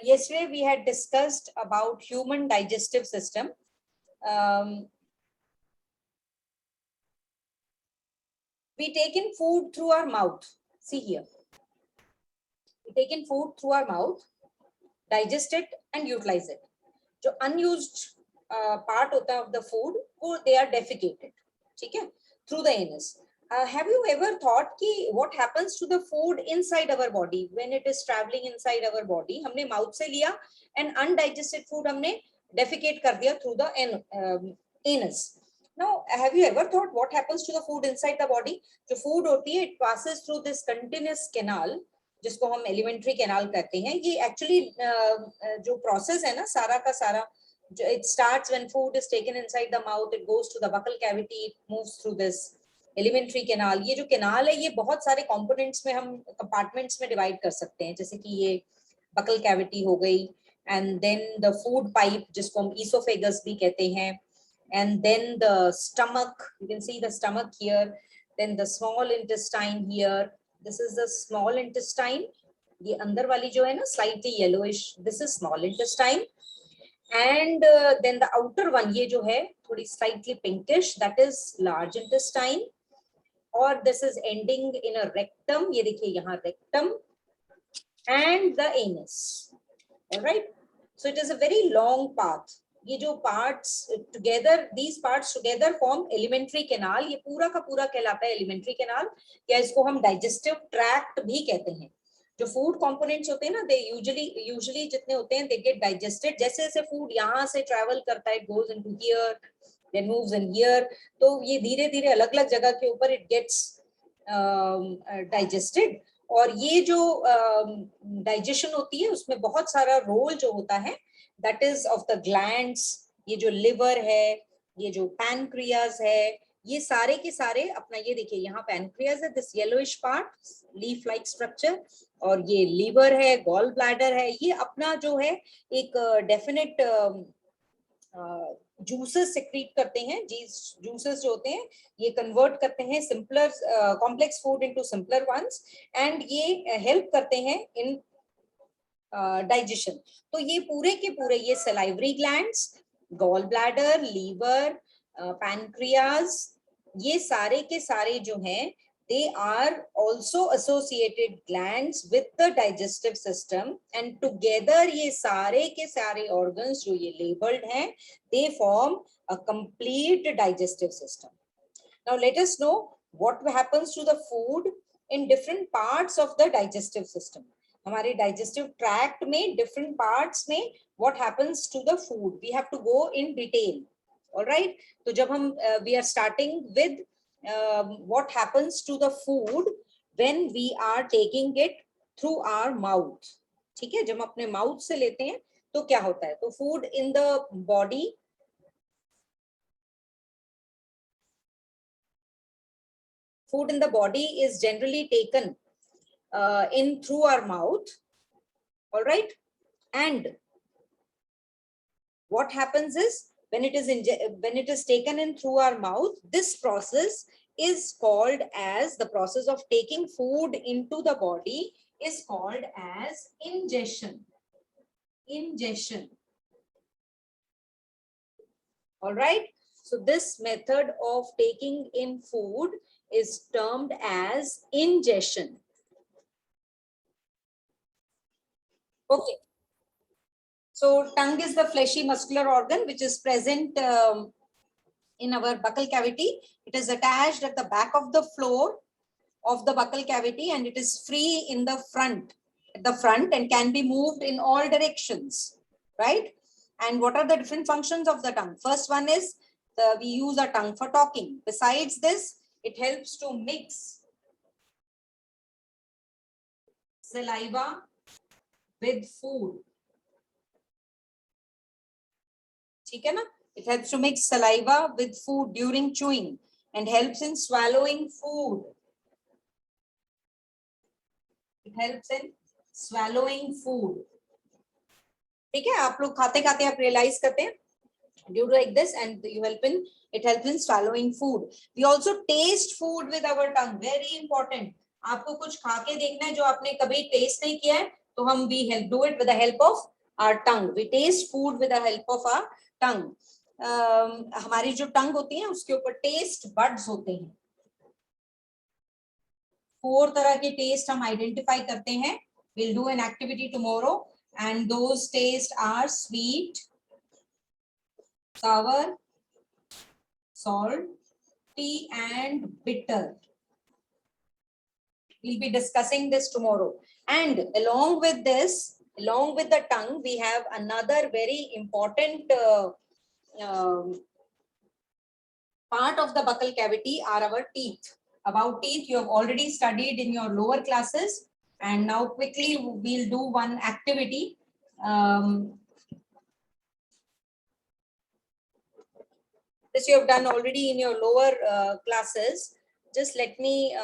Yesterday we had discussed about human digestive system. We take in food through our mouth. See here. We take in food through our mouth, digest it and utilize it. जो unused part होता है of the food, वो they are defecated. ठीक है? Through the anus. Have you ever thought कि what happens to the food inside our body when it is traveling inside our body? हमने mouth से लिया and undigested food हमने defecate कर दिया through the anus. Now, have you ever thought what happens to the food inside the body? जो food होती है, it passes through this continuous canal, जिसको हम एलिमेंट्री कैनाल कहते हैं. ये एक्चुअली जो प्रोसेस है ना सारा का सारा, it starts when food is taken inside the mouth, it goes to the buccal cavity, it moves through this alimentary canal. ये जो कैनाल है ये बहुत सारे कंपोनेंट्स में हम कंपार्टमेंट्स में डिवाइड कर सकते हैं, जैसे कि ये बकल कैविटी हो गई, and then the food pipe जिसको हम ईसोफेगस भी कहते हैं, and then the stomach, you can see the stomach here, then the small intestine here, this is the small intestine. ये अंदर वाली जो है ना slightly yellowish, this is small intestine. And then the outer one, ये जो है थोड़ी slightly pinkish, that is large intestine. और this is ending in a rectum, ये देखिए यहाँ rectum and the anus. Alright, so it is a very long path. ये जो parts together, these parts together form alimentary canal. ये पूरा का पूरा कहलाता है एलिमेंट्री कैनाल, या इसको हम डाइजेस्टिव ट्रैक्ट भी कहते हैं. जो फूड कंपोनेंट्स होते हैं ना, दे यूजुअली जितने होते हैं दे गेट डाइजेस्टेड. जैसे जैसे फूड यहाँ से ट्रैवल करता है, goes into here, then moves in here, तो ये धीरे धीरे अलग अलग जगह के ऊपर इट गेट्स डाइजेस्टेड. और ये जो डाइजेशन होती है उसमें बहुत सारा रोल जो होता है, that is of the glands. ये जो लिवर है, ये जो पैनक्रियाज है, ये सारे के सारे अपना, ये देखिए यहाँ पैनक्रियाज है, this yellowish part, leaf like structure, और ये लीवर है, गॉल ब्लैडर है. ये अपना जो है एक डेफिनेट जूसेस सिक्रीट करते हैं. जूसेस जो होते हैं ये कन्वर्ट करते हैं simpler complex food into simpler ones, and ये हेल्प करते हैं इन डाइजेशन. तो ये पूरे के पूरे, ये salivary glands, gall bladder, liver, pancreas, ये सारे के सारे जो हैं, they are also associated glands with the digestive system, and together ये सारे के सारे organs जो ये labeled हैं, they form a complete digestive system. Now let us know what happens to the food in different parts of the digestive system. हमारे digestive tract में different parts में what happens to the food, we have to go in detail. All right, तो जब हम we are starting with what happens to the food when we are taking it through our mouth. ठीक है, जब हम अपने mouth से लेते हैं तो क्या होता है. तो food in the body, food in the body is generally taken in through our mouth. All right, and what happens is when it is taken in through our mouth, this process is called as, the process of taking food into the body is called as ingestion. Ingestion. All right, so this method of taking in food is termed as ingestion. Okay. So tongue is the fleshy muscular organ which is present in our buccal cavity. It is attached at the back of the floor of the buccal cavity, and it is free in the front, at the front, and can be moved in all directions, right? And what are the different functions of the tongue? First one is we use our tongue for talking. Besides this, it helps to mix saliva with food. ठीक है ना? It helps to mix saliva with food during chewing and helps in swallowing food. It helps in swallowing food. ठीक है, आप लोग खाते खाते आप realize करते हैं, do like this and you help in, it helps in swallowing food. We also taste food with our tongue. Very important. आपको कुछ खा के देखना है जो आपने कभी टेस्ट नहीं किया है, तो हम we help do it with the help of our tongue. We taste food with the help of our tongue. हमारी जो टंग होती है उसके ऊपर टेस्ट बड्स होते हैं. 4 तरह के टेस्ट हम आइडेंटिफाई करते हैं. We'll do an activity tomorrow, and those tastes are sweet, sour, salty, and bitter. We'll be discussing this tomorrow. And along with this, along with the tongue, we have another very important part of the buccal cavity are our teeth. About teeth, you have already studied in your lower classes. And now quickly we'll do one activity. This you have done already in your lower classes. Just let me,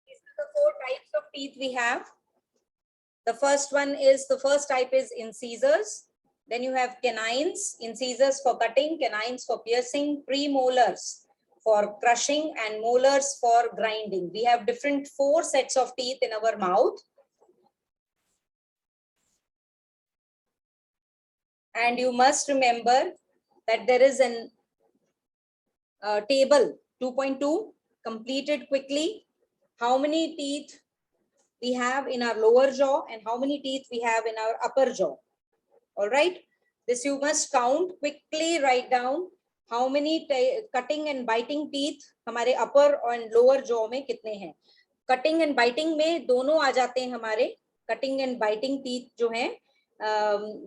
these are the 4 types of teeth we have. The first type is incisors. Then you have canines, incisors for cutting, canines for piercing, premolars for crushing, and molars for grinding. We have different 4 sets of teeth in our mouth. And you must remember that there is an table 2.2 completed quickly. How many teeth we have in our lower jaw and how many teeth we have in our upper jaw. All right. This you must count quickly. Write down how many cutting and biting teeth हमारे upper and lower jaw में कितने हैं. Cutting and biting में दोनों आ जाते हैं हमारे. Cutting and biting teeth जो हैं,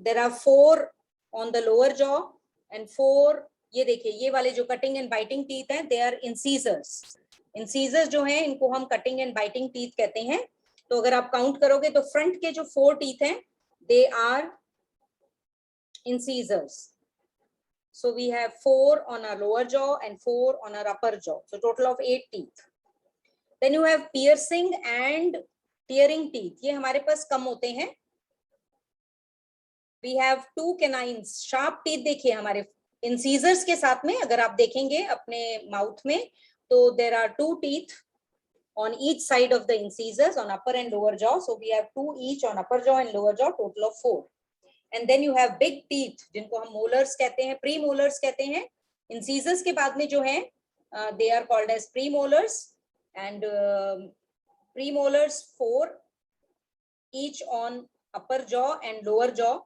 there are 4 on the lower jaw and 4, ये देखिए ये वाले जो cutting and biting teeth हैं, they are incisors. Incisors जो हैं इनको हम cutting and biting teeth कहते हैं. तो अगर आप काउंट करोगे तो फ्रंट के जो 4 teeth हैं, they are incisors. So we have 4 on our lower jaw and 4 on our upper jaw. So total of 8 teeth. Then you have piercing and tearing teeth. ये हमारे पास कम होते हैं. We have 2 canines. Sharp teeth देखिए हमारे incisors के साथ में अगर आप देखेंगे अपने mouth में, तो there are 2 teeth on each side of the incisors on upper and lower jaw. So we have 2 each on upper jaw and lower jaw, total of 4. And then you have big teeth जिनको हम molars कहते हैं, premolars कहते हैं. Incisors के बाद में जो हैं, they are called as premolars, and premolars 4 each on upper jaw and lower jaw.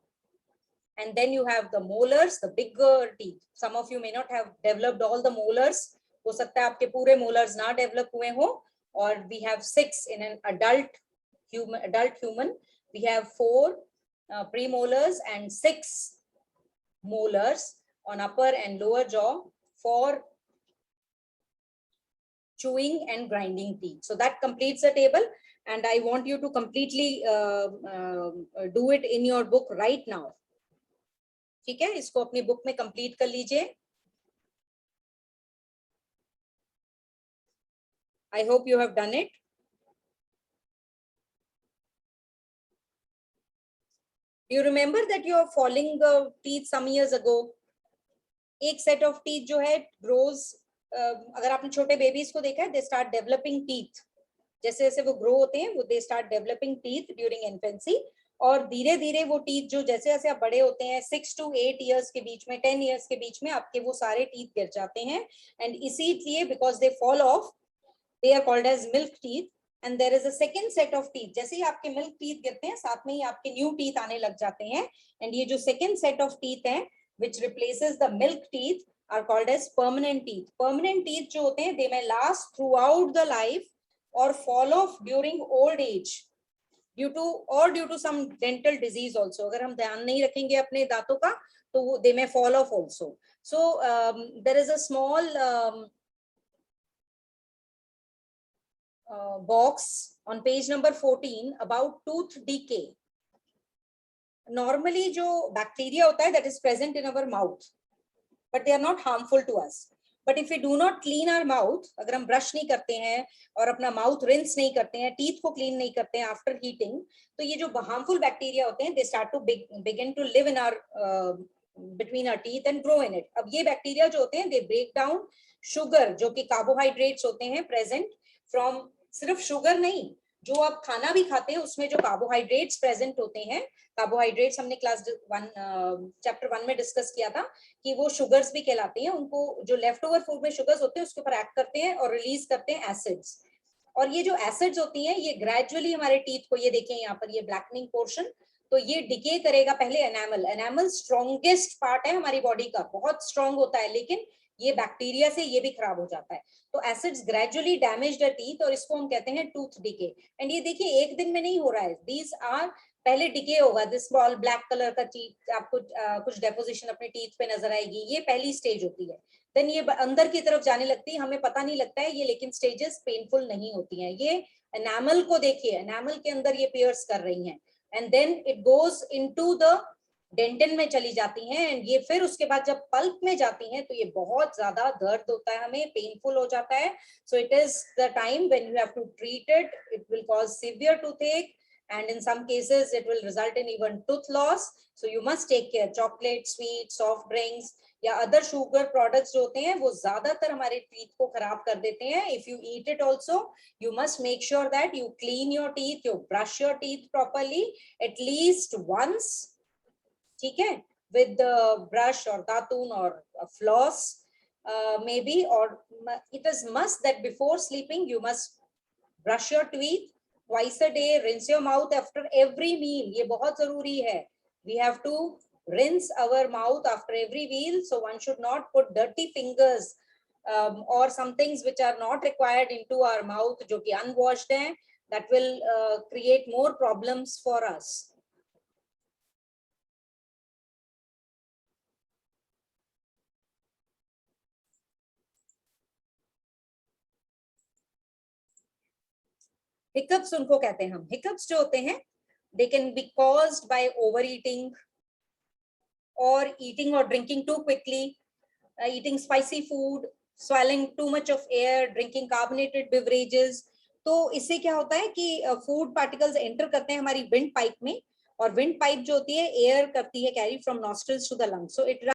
And then you have the molars, the bigger teeth. Some of you may not have developed all the molars. हो सकता है आपके पूरे molars ना develop हुए हो. Or we have 6 in an adult human. We have 4 premolars and 6 molars on upper and lower jaw for chewing and grinding teeth. So that completes the table, and I want you to completely do it in your book right now. ठीक है, इसको अपनी book में complete कर लीजिए. I hope you have done it. You remember that you are falling teeth some years ago. एक set of teeth जो है grows. अगर आपने छोटे बेबीज को देखा है, they start developing teeth. जैसे जैसे वो grow होते हैं, वो they start developing teeth during infancy. और धीरे धीरे वो teeth जो जैसे जैसे आप बड़े होते हैं 6 to 8 years के बीच में, 10 years के बीच में आपके वो सारे teeth गिर जाते हैं. And इसीलिए because they fall off, they are called as milk teeth. And there is a second set of teeth. जैसे ही आपके milk teeth गिरते हैं, साथ में ही आपके new teeth आने लग जाते हैं. And ये जो second set of teeth हैं, which replaces the milk teeth, are called as permanent teeth. Permanent teeth जो होते हैं, they may last throughout the life or fall off during old age due to some dental disease also. अगर हम ध्यान नहीं रखेंगे अपने दांतों का, तो they may fall off also. So there is a small box on page number 14 about tooth decay. Normally जो bacteria होता है, that is present in our mouth, but they are not harmful to us. But if we do not clean our mouth, अगर हम brush नहीं करते हैं और अपना mouth rinse नहीं करते हैं, teeth को clean नहीं करते हैं after eating, तो ये जो harmful bacteria होते हैं, they start to begin to live in our between our teeth and grow in it. अब ये bacteria जो होते हैं, they break down sugar, जो कि carbohydrates होते हैं present from सिर्फ sugar नहीं, जो आप खाना भी खाते हैं उसमें जो कार्बोहाइड्रेट्स प्रेजेंट होते हैं, कार्बोहाइड्रेट्स हमने क्लास 1 चैप्टर 1 में डिस्कस किया था कि वो शुगर्स भी कहलाते हैं, उनको जो लेफ्ट ओवर फूड में शुगर्स होते हैं उसके ऊपर एक्ट करते हैं और रिलीज करते हैं एसिड्स। और ये जो एसिड्स होती हैं ये ग्रेजुअली हमारे टीथ को, ये देखें यहाँ पर ये ब्लैकनिंग पोर्शन, तो ये डिके करेगा पहले एनामल। एनामल स्ट्रॉन्गेस्ट पार्ट है हमारी बॉडी का, बहुत स्ट्रॉन्ग होता है, लेकिन ये बैक्टीरिया से ये भी खराब हो जाता है। तो acids gradually damage the teeth और इसको हम कहते हैं टूथ डिके। एंड ये देखिए एक दिन में नहीं हो रहा है, दीज आर पहले डिके होगा, दिस बॉल ब्लैक कलर का टीथ, आपको कुछ डेपोजिशन अपने टीथ पे नजर आएगी, ये पहली स्टेज होती है। देन ये अंदर की तरफ जाने लगती है, हमें पता नहीं लगता है ये, लेकिन स्टेजेस पेनफुल नहीं होती हैं। ये एनामल को देखिए, एनामल के अंदर ये पियर्स कर रही हैं and then it goes into the dentin में चली जाती हैं एंड ये फिर उसके बाद जब पल्प में जाती हैं तो ये बहुत ज्यादा दर्द होता है, हमें पेनफुल हो जाता है। So it is the time when you have to treat it, it will cause severe toothache and in some cases it will result in even tooth loss. So you must take care. Chocolate, sweet, soft drinks या other sugar products जो होते हैं वो ज्यादातर हमारे teeth को खराब कर देते हैं। If you eat it also you must make sure that you clean your teeth, you brush your teeth properly at least once, ठीक है, with the brush or datun or a floss maybe, or it is must that before sleeping you must brush your teeth twice a day, rinse your mouth after every meal, ये बहुत जरूरी है। we have to rinse our mouth after every meal, so one should not put dirty fingers or some things which are not required into our mouth जो कि unwashed हैं, that will create more problems for us. Hiccups उनको कहते हैं हम। Hiccups जो होते हैं they can be caused by overeating और ईटिंग और drinking too quickly, eating spicy food, swallowing too much of air, drinking carbonated beverages। तो इससे क्या होता है कि फूड पार्टिकल्स एंटर करते हैं हमारी विंड पाइप में, और विंड पाइप जो होती है एयर करती है carry from nostrils to the lungs, so it